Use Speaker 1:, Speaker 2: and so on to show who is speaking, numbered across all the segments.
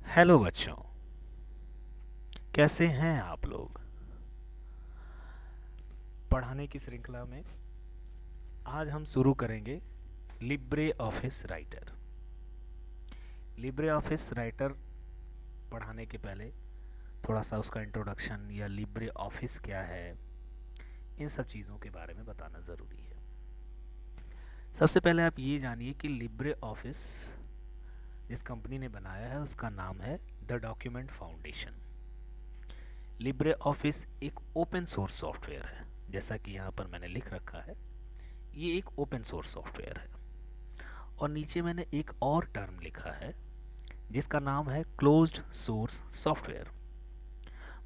Speaker 1: Hello बच्चों, कैसे हैं आप लोग। पढ़ाने की श्रृंखला में आज हम शुरू करेंगे Libre office writer. Libre office writer पढ़ाने के पहले थोड़ा सा उसका इंट्रोडक्शन या लिब्रे ऑफिस क्या है, इन सब चीज़ों के बारे में बताना ज़रूरी है। सबसे पहले आप ये जानिए कि लिब्रे ऑफिस जिस कंपनी ने बनाया है उसका नाम है the document foundation. Libre office एक ओपन सोर्स सॉफ्टवेयर है, जैसा कि यहाँ पर मैंने लिख रखा है। ये एक ओपन सोर्स सॉफ्टवेयर है और नीचे मैंने एक और टर्म लिखा है जिसका नाम है क्लोज्ड सोर्स सॉफ्टवेयर।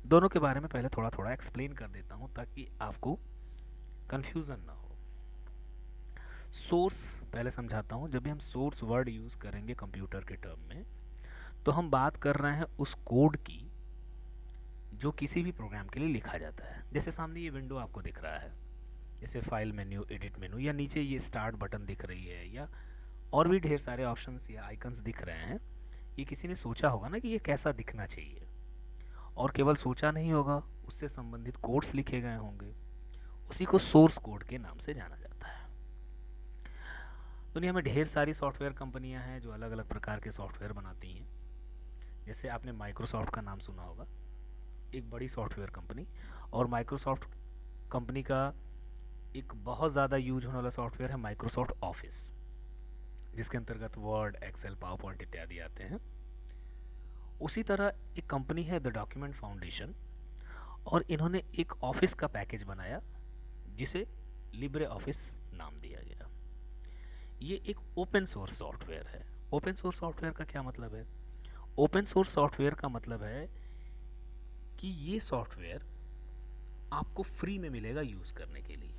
Speaker 1: दोनों के बारे में पहले थोड़ा थोड़ा एक्सप्लेन कर देता हूँ ताकि आपको कंफ्यूजन ना हो। सोर्स पहले समझाता हूँ। जब भी हम सोर्स वर्ड यूज़ करेंगे कंप्यूटर के टर्म में, तो हम बात कर रहे हैं उस कोड की जो किसी भी प्रोग्राम के लिए लिखा जाता है। जैसे सामने ये विंडो आपको दिख रहा है, जैसे फाइल मेन्यू, एडिट मेन्यू, या नीचे ये स्टार्ट बटन दिख रही है, या और भी ढेर सारे ऑप्शंस या आइकन्स दिख रहे हैं। ये किसी ने सोचा होगा ना कि ये कैसा दिखना चाहिए, और केवल सोचा नहीं होगा, उससे संबंधित कोड्स लिखे गए होंगे। उसी को सोर्स कोड के नाम से जाना जाता है। दुनिया में ढेर सारी सॉफ्टवेयर कंपनियां हैं जो अलग अलग प्रकार के सॉफ्टवेयर बनाती हैं। जैसे आपने माइक्रोसॉफ्ट का नाम सुना होगा, एक बड़ी सॉफ्टवेयर कंपनी। और माइक्रोसॉफ्ट कंपनी का एक बहुत ज़्यादा यूज होने वाला सॉफ्टवेयर है माइक्रोसॉफ्ट ऑफिस, जिसके अंतर्गत वर्ड, एक्सेल, पावर पॉइंट इत्यादि आते हैं। उसी तरह एक कंपनी है द डॉक्यूमेंट फाउंडेशन, और इन्होंने एक ऑफिस का पैकेज बनाया जिसे लिब्रे ऑफिस नाम दिया गया। ये एक ओपन सोर्स सॉफ्टवेयर है। ओपन सोर्स सॉफ्टवेयर का क्या मतलब है? ओपन सोर्स सॉफ्टवेयर का मतलब है कि ये सॉफ्टवेयर आपको फ्री में मिलेगा यूज़ करने के लिए।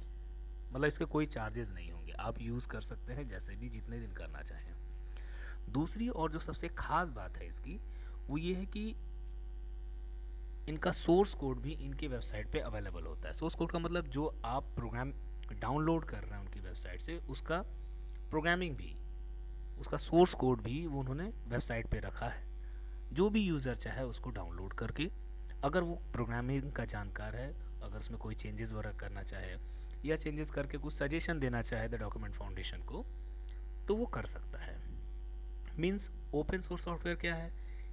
Speaker 1: मतलब इसके कोई चार्जेस नहीं होंगे, आप यूज़ कर सकते हैं जैसे भी, जितने दिन करना चाहें। दूसरी और जो सबसे खास बात है इसकी, वो ये है कि इनका सोर्स कोड भी इनकी वेबसाइट पे अवेलेबल होता है। सोर्स कोड का मतलब जो आप प्रोग्राम डाउनलोड कर रहे हैं उनकी वेबसाइट से, उसका प्रोग्रामिंग भी, उसका सोर्स कोड भी वो उन्होंने वेबसाइट पे रखा है। जो भी यूज़र चाहे उसको डाउनलोड करके, अगर वो प्रोग्रामिंग का जानकार है, अगर उसमें कोई चेंजेस वगैरह करना चाहे या चेंजेस करके कुछ सजेशन देना चाहे द डॉक्यूमेंट फाउंडेशन को, तो वो कर सकता है। मीन्स ओपन सोर्स सॉफ्टवेयर क्या है,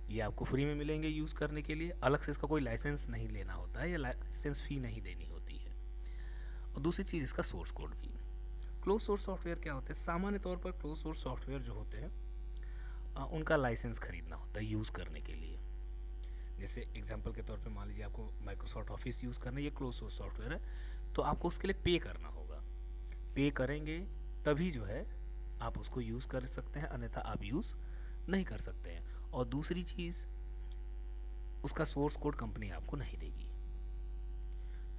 Speaker 1: ये आपको फ्री में मिलेंगे यूज़ करने के लिए, अलग से इसका कोई लाइसेंस नहीं लेना होता है या लाइसेंस फ़ी नहीं देनी होती है। और दूसरी चीज़ इसका सोर्स कोड भी। क्लोज सोर्स सॉफ्टवेयर क्या होते हैं? सामान्य तौर पर क्लोज सोर्स सॉफ्टवेयर जो होते हैं उनका लाइसेंस खरीदना होता है यूज़ करने के लिए। जैसे एग्जांपल के तौर पे मान लीजिए आपको माइक्रोसॉफ्ट ऑफिस यूज़ करना है, ये क्लोज सोर्स सॉफ्टवेयर है, तो आपको उसके लिए पे करना होगा। पे करेंगे तभी जो है आप उसको यूज़ कर सकते हैं, अन्यथा आप यूज़ नहीं कर सकते हैं। और दूसरी चीज़, उसका सोर्स कोड कंपनी आपको नहीं देगी।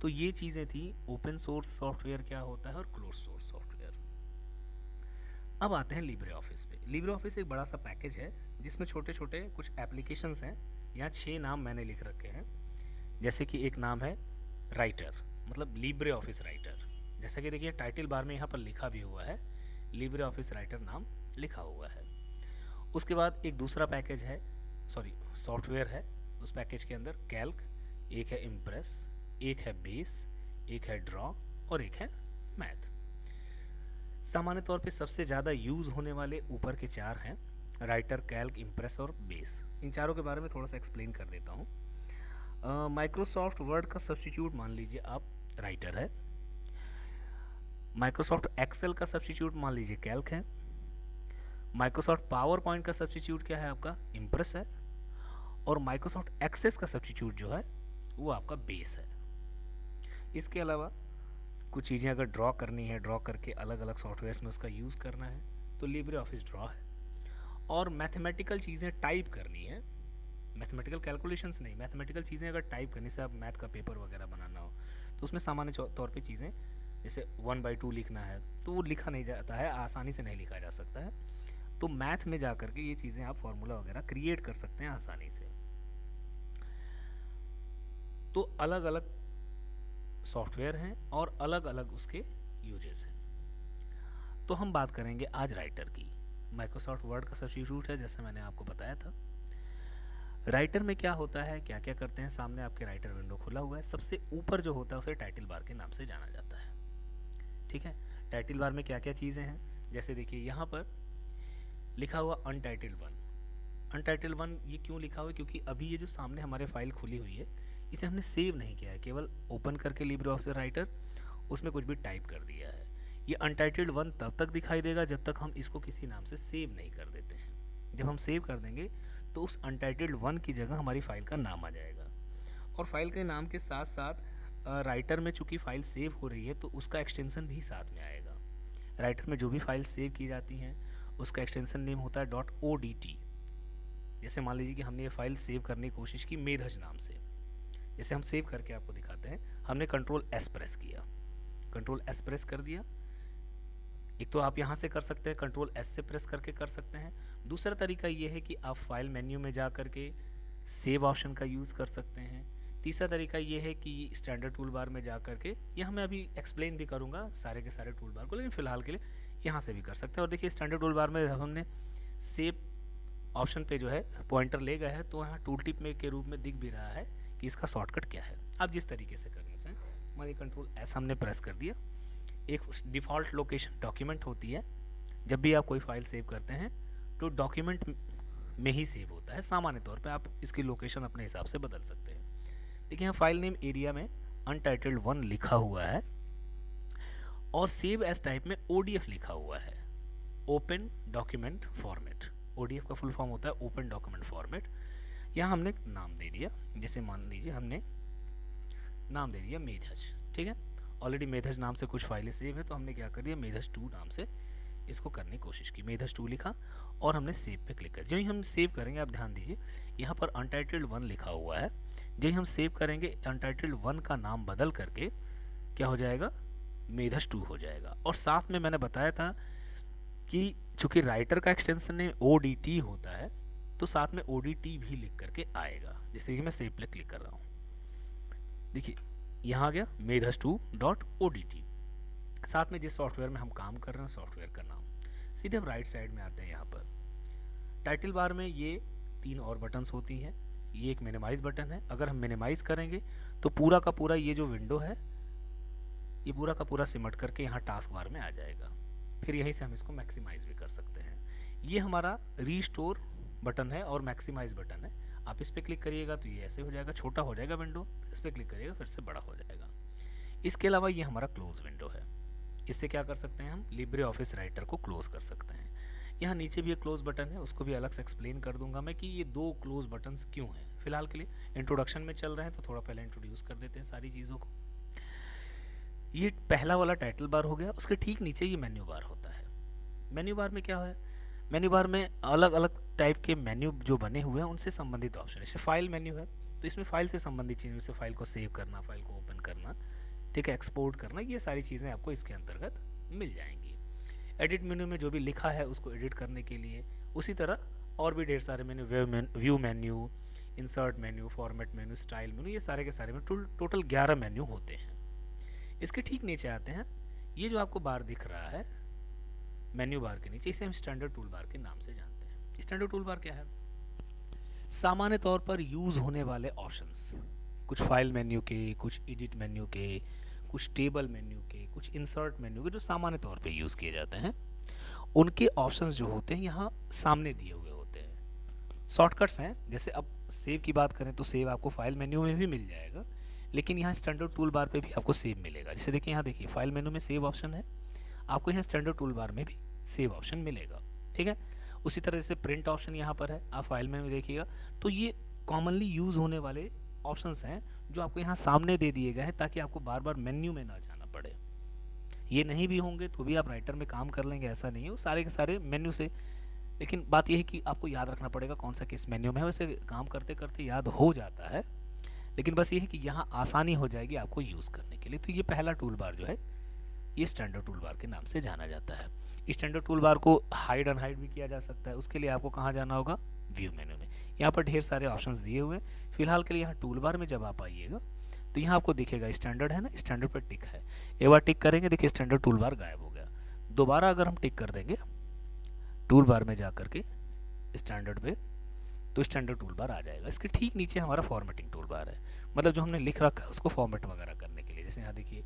Speaker 1: तो ये चीज़ें थी ओपन सोर्स सॉफ्टवेयर क्या होता है और क्लोज सोर्स सॉफ्टवेयर। अब आते हैं लिब्रे ऑफिस पे। लिब्रे ऑफिस एक बड़ा सा पैकेज है जिसमें छोटे छोटे कुछ एप्लीकेशंस हैं। यहाँ 6 नाम मैंने लिख रखे हैं। जैसे कि एक नाम है राइटर, मतलब लिब्रे ऑफिस राइटर। जैसा कि देखिए टाइटल बार में यहाँ पर लिखा भी हुआ है, लिब्रे ऑफिस राइटर नाम लिखा हुआ है। उसके बाद एक दूसरा पैकेज है, सॉरी सॉफ्टवेयर है। उस पैकेज के अंदर कैल्क, एक है इम्प्रेस, एक है बेस, एक है ड्रॉ और एक है मैथ। सामान्य तौर पे सबसे ज़्यादा यूज़ होने वाले ऊपर के 4 हैं, राइटर, कैल्क, इम्प्रेस और बेस। इन चारों के बारे में थोड़ा सा एक्सप्लेन कर देता हूँ। माइक्रोसॉफ्ट वर्ड का सब्स्टिट्यूट मान लीजिए आप राइटर है। माइक्रोसॉफ्ट एक्सेल का सब्स्टिट्यूट मान लीजिए कैल्क है। माइक्रोसॉफ्ट पावर पॉइंट का सब्स्टिट्यूट क्या है आपका? इम्प्रेस है। और माइक्रोसॉफ्ट एक्सेस का सब्स्टिट्यूट जो है वो आपका बेस है। इसके अलावा कुछ चीज़ें अगर ड्रॉ करनी है, ड्रॉ करके अलग अलग सॉफ्टवेयर्स में उसका यूज़ करना है, तो लिब्रे ऑफिस ड्रॉ है। और मैथमेटिकल चीज़ें टाइप करनी है, मैथमेटिकल कैलकुलेशंस नहीं, मैथमेटिकल चीज़ें अगर टाइप करने से, आप मैथ का पेपर वगैरह बनाना हो, तो उसमें सामान्य तौर पे चीज़ें जैसे 1/2 लिखना है, तो वो लिखा नहीं जाता है, आसानी से नहीं लिखा जा सकता है। तो मैथ में जा करके ये चीज़ें आप फार्मूला वगैरह क्रिएट कर सकते हैं आसानी से। तो अलग अलग सॉफ्टवेयर हैं और अलग अलग उसके यूजेस हैं। तो हम बात करेंगे आज राइटर की। माइक्रोसॉफ्ट वर्ड का सब्स्टिट्यूट है, जैसे मैंने आपको बताया था। राइटर में क्या होता है, क्या क्या करते हैं, सामने आपके राइटर विंडो खुला हुआ है, सबसे ऊपर जो होता है उसे टाइटल बार के नाम से जाना जाता है। ठीक है, टाइटल बार में क्या क्या चीज़ें हैं, जैसे देखिए यहाँ पर लिखा हुआ अनटाइटल्ड वन। अनटाइटल्ड वन ये क्यों लिखा हुआ है, क्योंकि अभी ये जो सामने हमारे फाइल खुली हुई है इसे हमने सेव नहीं किया है, केवल ओपन करके लिब्रे ऑफिस राइटर उसमें कुछ भी टाइप कर दिया है। ये अनटाइटल्ड वन तब तक दिखाई देगा जब तक हम इसको किसी नाम से सेव नहीं कर देते हैं। जब हम सेव कर देंगे तो उस अनटाइटल्ड वन की जगह हमारी फाइल का नाम आ जाएगा, और फाइल के नाम के साथ साथ राइटर में चूंकि फाइल सेव हो रही है तो उसका एक्सटेंशन भी साथ में आएगा। राइटर में जो भी फाइल सेव की जाती हैं उसका एक्सटेंशन नेम होता है .odt। जैसे मान लीजिए कि हमने ये फाइल सेव करने की कोशिश की मेधज नाम से, जैसे हम सेव करके आपको दिखाते हैं, हमने कंट्रोल एस प्रेस किया, कंट्रोल एस प्रेस कर दिया। एक तो आप यहाँ से कर सकते हैं, कंट्रोल एस से प्रेस करके कर सकते हैं। दूसरा तरीका ये है कि आप फाइल मेन्यू में जा करके सेव ऑप्शन का यूज़ कर सकते हैं। तीसरा तरीका ये है कि स्टैंडर्ड टूल बार में जा करके, यहाँ मैं अभी एक्सप्लेन भी करूँगा सारे के सारे टूल बार को, लेकिन फ़िलहाल के लिए यहाँ से भी कर सकते हैं। और देखिए स्टैंडर्ड टूल बार में हमने सेव ऑप्शन पे जो है पॉइंटर ले गया है, तो यहाँ टूल टिप में के रूप में दिख भी रहा है कि इसका शॉर्टकट क्या है। आप जिस तरीके से करना चाहें, हमारी कंट्रोल एस हमने प्रेस कर दिया। एक डिफ़ॉल्ट लोकेशन डॉक्यूमेंट होती है, जब भी आप कोई फाइल सेव करते हैं तो डॉक्यूमेंट में ही सेव होता है। सामान्य तौर पे आप इसकी लोकेशन अपने हिसाब से बदल सकते हैं। देखिए यहाँ फाइल नेम एरिया में अनटाइटल्ड वन लिखा हुआ है और सेव एज टाइप में ODF लिखा हुआ है, ओपन डॉक्यूमेंट फॉर्मेट। ODF का फुल फॉर्म होता है ओपन डॉक्यूमेंट फॉर्मेट। यहाँ हमने नाम दे दिया, जैसे मान लीजिए हमने नाम दे दिया मेधज। ठीक है, ऑलरेडी मेधज नाम से कुछ फाइलें सेव है, तो हमने क्या कर दिया, मेधज 2 नाम से इसको करने की कोशिश की, मेधज 2 लिखा और हमने सेव पे क्लिक कर। जो ही हम सेव करेंगे, आप ध्यान दीजिए यहाँ पर अनटाइटल्ड वन लिखा हुआ है, जो ही हम सेव करेंगे अनटाइटल्ड वन का नाम बदल करके क्या हो जाएगा, मेधज 2 हो जाएगा। और साथ में मैंने बताया था कि चूंकि राइटर का एक्सटेंशन नेम ODT होता है, तो साथ में ODT भी लिख करके आएगा। जैसे कि मैं सेव पे क्लिक कर रहा हूँ, देखिए यहाँ आ गया मेधज 2.odt। साथ में जिस सॉफ्टवेयर में हम काम कर रहे हैं सॉफ्टवेयर का नाम। सीधे हम राइट साइड में आते हैं, यहाँ पर टाइटल बार में ये 3 और बटन्स होती हैं। ये एक मिनिमाइज बटन है, अगर हम मिनिमाइज करेंगे तो पूरा का पूरा ये जो विंडो है ये पूरा का पूरा सिमट करके यहाँ टास्क बार में आ जाएगा। फिर यहीं से हम इसको मैक्सिमाइज भी कर सकते हैं। ये हमारा रीस्टोर बटन है और मैक्सिमाइज बटन है। आप इस पर क्लिक करिएगा तो ये ऐसे हो जाएगा, छोटा हो जाएगा विंडो, इस पर क्लिक करिएगा फिर से बड़ा हो जाएगा। इसके अलावा ये हमारा क्लोज विंडो है, इससे क्या कर सकते हैं, हम लिब्रे ऑफिस राइटर को क्लोज कर सकते हैं। यहाँ नीचे भी एक क्लोज बटन है, उसको भी अलग से एक्सप्लेन कर दूंगा मैं कि ये 2 क्लोज बटन्स क्यों हैं। फिलहाल के लिए इंट्रोडक्शन में चल रहे हैं तो थोड़ा पहले इंट्रोड्यूस कर देते हैं सारी चीज़ों को। ये पहला वाला टाइटल बार हो गया, उसके ठीक नीचे ये मेन्यू बार होता है। मेन्यू बार में क्या है, मेन्यू बार में अलग अलग टाइप के मेन्यू जो बने हुए हैं उनसे संबंधित ऑप्शन। जैसे फाइल मेन्यू है तो इसमें फाइल से संबंधित चीज़ें, जैसे फाइल को सेव करना, फाइल को ओपन करना, ठीक है, एक्सपोर्ट करना, ये सारी चीज़ें आपको इसके अंतर्गत मिल जाएंगी। एडिट मेन्यू में जो भी लिखा है उसको एडिट करने के लिए, उसी तरह और भी ढेर सारे menu, view menu, insert menu, format menu, style menu, ये सारे के सारे में टोटल 11 मेन्यू होते हैं। इसके ठीक नीचे आते हैं, ये जो आपको बार दिख रहा है मेन्यू बार के नीचे, इसे हम स्टैंडर्ड टूल बार के नाम से जानते हैं। स्टैंडर्ड टूल बार क्या है, सामान्य तौर पर यूज़ होने वाले ऑप्शंस, कुछ फाइल मेन्यू के, कुछ एडिट मेन्यू के, कुछ टेबल मेन्यू के, कुछ इंसर्ट मेन्यू के, जो सामान्य तौर पे यूज़ किए जाते हैं, उनके ऑप्शंस जो होते हैं यहाँ सामने दिए हुए होते हैं। शॉर्टकट्स हैं, जैसे अब सेव की बात करें तो सेव आपको फाइल मेन्यू में भी मिल जाएगा, लेकिन यहाँ स्टैंडर्ड टूल बार पे भी आपको सेव मिलेगा। जैसे देखिए यहाँ देखिए फाइल मेन्यू में सेव ऑप्शन है, आपको यहाँ स्टैंडर्ड टूल बार में भी सेव ऑप्शन मिलेगा। ठीक है, उसी तरह से प्रिंट ऑप्शन यहाँ पर है, आप फाइल में देखिएगा तो ये कॉमनली यूज़ होने वाले ऑप्शंस हैं जो आपको यहाँ सामने दे दिए गए हैं, ताकि आपको बार बार मेन्यू में ना जाना पड़े। ये नहीं भी होंगे तो भी आप राइटर में काम कर लेंगे, ऐसा नहीं है, वो सारे के सारे मेन्यू से। लेकिन बात यह है कि आपको याद रखना पड़ेगा कौन सा किस मेन्यू में है। वैसे काम करते करते याद हो जाता है, लेकिन बस ये है कि यहाँ आसानी हो जाएगी आपको यूज़ करने के लिए। तो ये पहला टूल बार जो है ये स्टैंडर्ड टूल बार के नाम से जाना जाता है। स्टैंडर्ड टूल बार को हाइड अनहाइड भी किया जा सकता है, उसके लिए आपको कहाँ जाना होगा, व्यू मेन्यू में। यहाँ पर ढेर सारे ऑप्शंस दिए हुए हैं। फिलहाल के लिए यहाँ टूल बार में जब आप आइएगा तो यहाँ आपको दिखेगा स्टैंडर्ड है ना, स्टैंडर्ड पर टिक है, एक बार टिक करेंगे देखिए स्टैंडर्ड टूल बार गायब हो गया। दोबारा अगर हम टिक कर देंगे टूल बार में जा करके स्टैंडर्ड पे, तो स्टैंडर्ड टूल बार आ जाएगा। इसके ठीक नीचे हमारा फॉर्मेटिंग टूल बार है, मतलब जो हमने लिख रखा है उसको फॉर्मेट वगैरह करने के लिए। जैसे यहाँ देखिए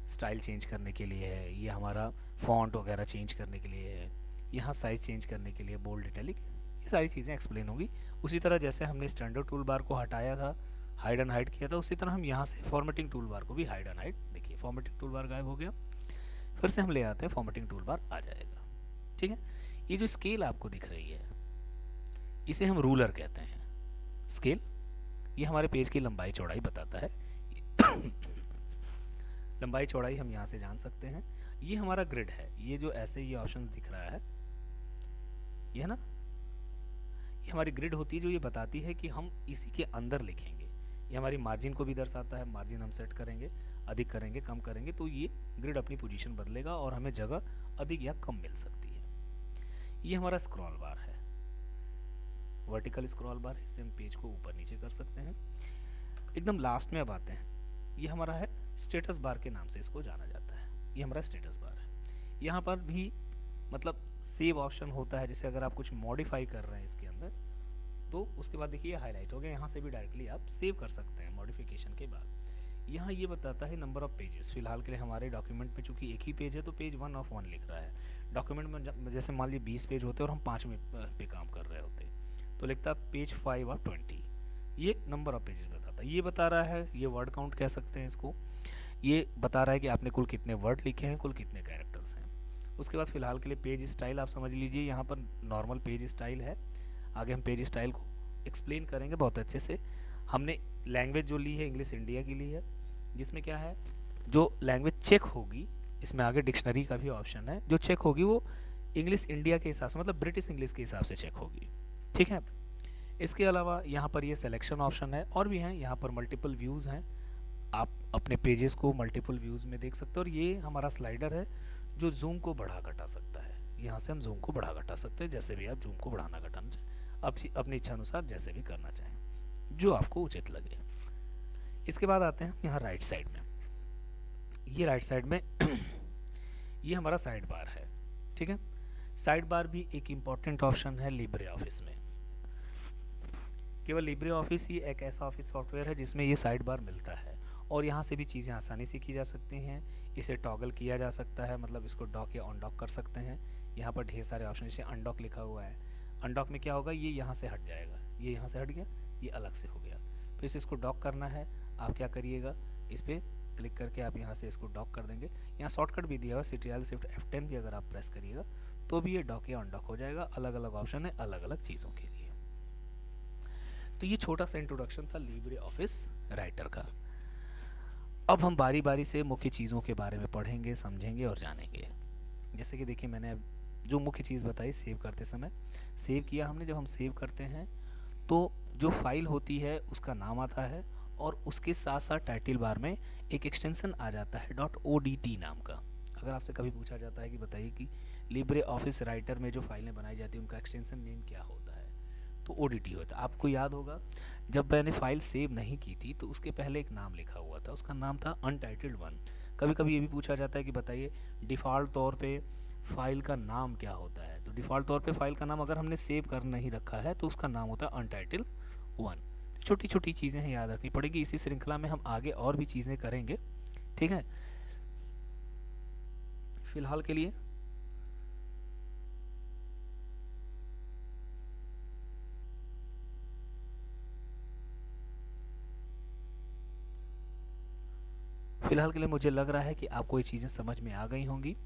Speaker 1: स्टाइल चेंज करने के लिए है, ये हमारा फॉन्ट वगैरह चेंज करने के लिए है, यहाँ साइज़ चेंज करने के लिए बोल्ड इटैलिक, ये सारी चीज़ें एक्सप्लेन होगी। उसी तरह जैसे हमने स्टैंडर्ड टूल बार को हटाया था, हाइड एंड हाइड किया था, उसी तरह हम यहाँ से फॉर्मेटिंग टूल बार को भी हाइड एंड हाइड, देखिए फॉर्मेटिंग टूल बार गायब हो गया, फिर से हम ले आते हैं फॉर्मेटिंग टूल बार आ जाएगा। ठीक है, ये जो स्केल आपको दिख रही है इसे हम रूलर कहते हैं। स्केल ये हमारे पेज की लंबाई चौड़ाई बताता है। लंबाई चौड़ाई हम यहाँ से जान सकते हैं। ये हमारा ग्रिड है, ये जो ऐसे ये ऑप्शंस दिख रहा है ये है ना, ये हमारी ग्रिड होती है जो ये बताती है कि हम इसी के अंदर लिखेंगे। ये हमारी मार्जिन को भी दर्शाता है, मार्जिन हम सेट करेंगे, अधिक करेंगे कम करेंगे तो ये ग्रिड अपनी पोजीशन बदलेगा और हमें जगह अधिक या कम मिल सकती है। ये हमारा स्क्रॉल बार है, वर्टिकल स्क्रॉल बार है, इससे हम पेज को ऊपर नीचे कर सकते हैं। एकदम लास्ट में अब आते हैं, ये हमारा है स्टेटस बार के नाम से इसको जाना जाता है। ये हमारा स्टेटस बार है। यहाँ पर भी मतलब सेव ऑप्शन होता है, जैसे अगर आप कुछ मॉडिफाई कर रहे हैं इसके अंदर तो उसके बाद देखिए हाईलाइट हो गया, यहाँ से भी डायरेक्टली आप सेव कर सकते हैं मॉडिफिकेशन के बाद। यहाँ ये बताता है नंबर ऑफ पेजेस। फिलहाल के लिए हमारे डॉक्यूमेंट में चूंकि एक ही पेज है तो पेज 1 ऑफ 1 लिख रहा है। डॉक्यूमेंट में जैसे मान लीजिए 20 पेज होते और हम 5 में पे काम कर रहे होते तो लिखता पेज 5 और 20, ये नंबर ऑफ पेजेस बताता है। ये बता रहा है, ये वर्ड काउंट कह सकते हैं इसको, ये बता रहा है कि आपने कुल कितने वर्ड लिखे हैं, कुल कितने कैरेक्टर्स हैं। उसके बाद फिलहाल के लिए पेज स्टाइल आप समझ लीजिए, यहाँ पर नॉर्मल पेज स्टाइल है। आगे हम पेज स्टाइल को एक्सप्लेन करेंगे बहुत अच्छे से। हमने लैंग्वेज जो ली है इंग्लिश इंडिया की ली है, जिसमें क्या है जो लैंग्वेज चेक होगी, इसमें आगे डिक्शनरी का भी ऑप्शन है, जो चेक होगी वो इंग्लिश इंडिया के हिसाब से मतलब ब्रिटिश इंग्लिश के हिसाब से चेक होगी। ठीक है, इसके अलावा यहाँ पर ये सिलेक्शन ऑप्शन है और भी हैं, यहाँ पर मल्टीपल व्यूज़ हैं, आप अपने पेजेस को मल्टीपल व्यूज़ में देख सकते हो। और ये हमारा स्लाइडर है जो जूम को बढ़ा घटा सकता है, यहाँ से हम जूम को बढ़ा घटा सकते हैं, जैसे भी आप जूम को बढ़ाना घटाना चाहें, अपनी इच्छा अनुसार जैसे भी करना चाहें, जो आपको उचित लगे। इसके बाद आते हैं यहाँ राइट साइड में, ये राइट साइड में ये हमारा साइड बार है। ठीक है, साइड बार भी एक इम्पॉर्टेंट ऑप्शन है लिब्रे ऑफिस में। केवल लिब्रे ऑफिस ही एक ऐसा ऑफिस सॉफ्टवेयर है जिसमें ये साइड बार मिलता है और यहाँ से भी चीज़ें आसानी से की जा सकती हैं। इसे टॉगल किया जा सकता है, मतलब इसको डॉक या अनडॉक कर सकते हैं। यहाँ पर ढेर सारे ऑप्शन, जैसे अनडॉक लिखा हुआ है, अनडॉक में क्या होगा, ये यहाँ से हट जाएगा, ये यहाँ से हट गया, ये अलग से हो गया। फिर से इसको डॉक करना है, आप क्या करिएगा, इस पर क्लिक करके आप यहाँ से इसको डॉक कर देंगे। यहाँ शॉर्टकट भी दिया हुआ Ctrl Shift F10 भी अगर आप प्रेस करिएगा तो भी ये डॉक या अनडॉक हो जाएगा। अलग अलग ऑप्शन है अलग अलग चीज़ों के लिए। तो ये छोटा सा इंट्रोडक्शन था लिब्रे ऑफिस राइटर का। अब हम बारी बारी से मुख्य चीज़ों के बारे में पढ़ेंगे, समझेंगे और जानेंगे। जैसे कि देखिए मैंने जो मुख्य चीज़ बताई, सेव करते समय सेव किया हमने। जब हम सेव करते हैं तो जो फाइल होती है उसका नाम आता है और उसके साथ साथ टाइटल बार में एक एक्सटेंशन आ जाता है .odt नाम का। अगर आपसे कभी पूछा जाता है कि बताइए कि लिब्रे ऑफिस राइटर में जो फाइलें बनाई जाती हैं उनका एक्सटेंशन नेम क्या होता है, तो ODT होता है। आपको याद होगा जब मैंने फाइल सेव नहीं की थी तो उसके पहले एक नाम लिखा हुआ था, उसका नाम था अनटाइटल्ड1। कभी कभी ये भी पूछा जाता है कि बताइए डिफ़ॉल्ट तौर पे फाइल का नाम क्या होता है, तो डिफ़ॉल्ट तौर पे फाइल का नाम अगर हमने सेव कर नहीं रखा है तो उसका नाम होता है अनटाइटल्ड1। छोटी छोटी चीज़ें हैं, याद रखनी पड़ेगी। इसी श्रृंखला में हम आगे और भी चीज़ें करेंगे। ठीक है, फिलहाल के लिए मुझे लग रहा है कि आपको ये चीज़ें समझ में आ गई होंगी।